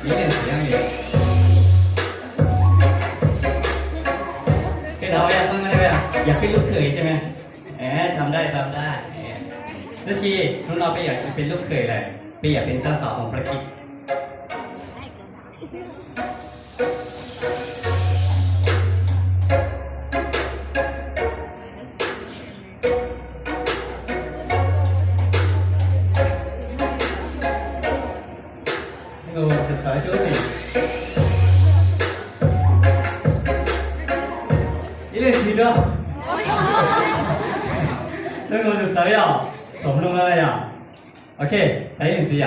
一练几样嘢。cái đầu emต้องอะไรอ่ะอยากเป็นลูกเขยใช่ไหมจำได้แล้วชีนุ่นเราไปอยากจะเป็นลูกเขยเลยไปอยากเป็นเจ้าสาวของพระกิตต์โอ้สุดท้ายช่วยสิ一练习着。那个是谁呀？怎么弄的呀 ？OK， 谁练习呀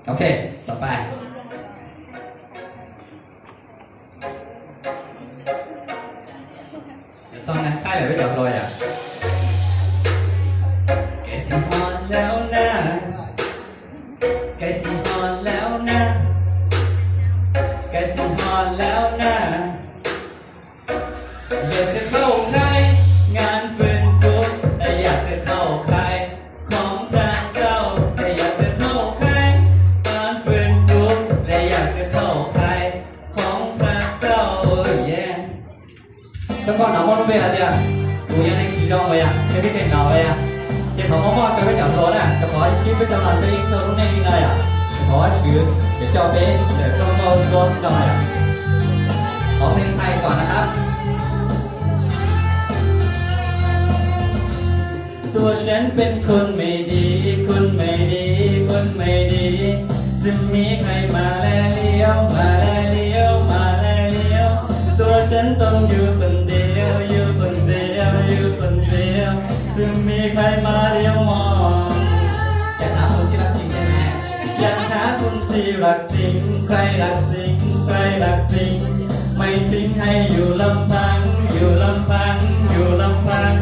？OK， ต่อไปซองนั้นค่ายเหลือไว้เดี๋ยวรอยอ่ะแกสิฮอนแล้วนะแกสิฮอนแล้วนะแกสิฮอนแล้วนะอยากจะเข้าใครงานเป็นบุญแต่อยากจะเข้าใครของพระเจ้าแต่อยากจะเข้าใครงานเป็นบุญแต่อยากจะเข้าใครของพระเจ้า香港南方都咩啲啊？每人拎時裝位啊，有啲電腦位啊，亦同我媽最尾就咗咧，就講書不就難對應就咁呢啲啦呀，講書就交俾就中高說咁呀。ขอเพลงไทยก่อนนะครับตัวฉันเป็นคนไม่ดีคนไม่ดีคนไม่ดีจะมีใครมาแลเลี้ยวมาแลเลี้ยวมาแลเลี้ยวตัวฉันต้องอยู่คนเดียวอยู่คนเดียวอยู่คนเดียวจะมีใครมาเลี้ยวมองอยากหาคนที่รักจริงใช่ไหมอยากหาคนที่รักจริงใครรักจริงใครรักจริงไม่ทิ้งให้อยู่ลำพังอยู่ลำพังอยู่ลำพัง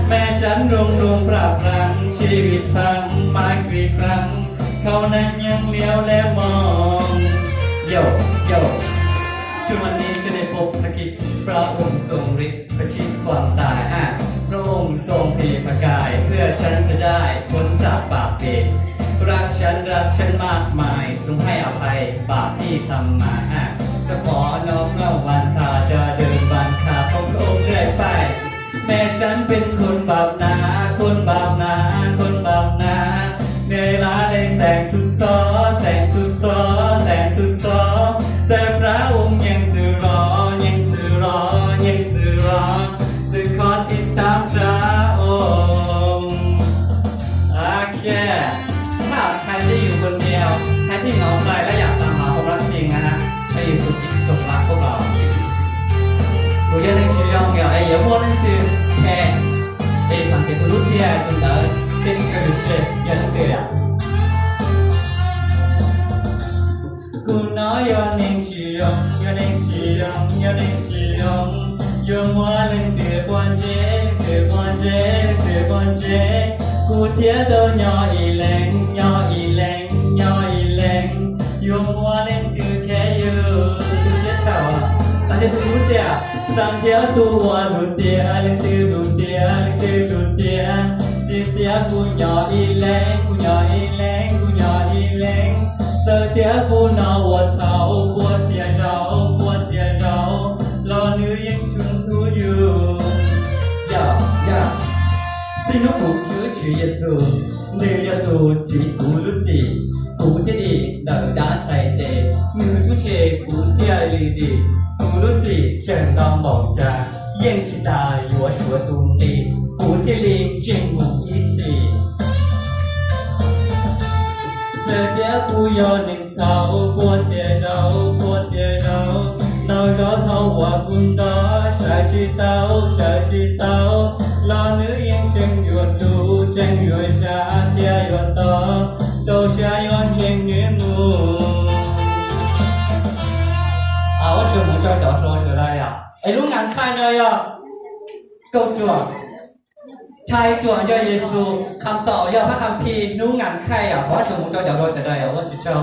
แม่ฉันรวงปราบพลังชีวิตพังมากี่ครั้งเขานั้นยังเลี้ยวและมองโยช่วงวันนี้จะได้พบพระกิตต์พระองค์ทรงฤทธิ์ประชิดความตายพระองค์ทรงพลีพระกายเพื่อฉันจะได้พ้นจากบาปเวรรักฉันมากมายทรงให้อภัยบาปที่ทำมาจะขอน้อมเล่าวันทาจะเดินวันขาพระองค์เรื่อยไปแม่ฉันเป็นคนบาปหนาคนบาปหนาคนบาปหนาเหนื่อยล้าในแสงสุดซ้อแสงสุดซ้อแสงสุดซ้อแต่พระองค์ยังจะรอยังจะรอยังจะรอจะขอติดตามพระองค์โอเคถ้าใครที่อยู่คนเดียวใครที่เหงาใจและอยากตามหาความรักจริงนะให้สุดจิตสุดรักพวกเรา我也能需要嘅，也不能去看，上天不如天，真的，这个就是也能对呀。กูน้อยยอนิ่งชียงยอนิ่งชียงยอนิ่งชียงยงว่าเล่นเตือกวนเจเตือกวนเจเตือกวนเจกูเทียดยออีแรงยออีแรงยออีแรงยงว่าเล่นเตือแค่อยู่กูเชื่อเจ้า三条路的，三条路我路的，两条路的，两条路的，一条不鸟一零，不鸟一零，不鸟一零，三条不闹我吵，我接绕，我接绕，老女人冲突有，呀，谁能不支持耶稣？你要多起不如起，不天的能打菜的，女主角不天里的。不如己正当某家，应是大我所独立，古天里正午一起。这边不要能吵，过节绕，过节绕，闹绕头我不到，谁知道，谁知道，老女人正越路，正越下，天越大，都下越正越木。我做冇再做多少啦呀？รู้งานใครเลยอ่ะก็จวบใช่จวบยเยซูคำตอบยพระคัมภีร์รู้งานใครอ่ะเพราะว่าชม冇再做多少啦呀？我只知道。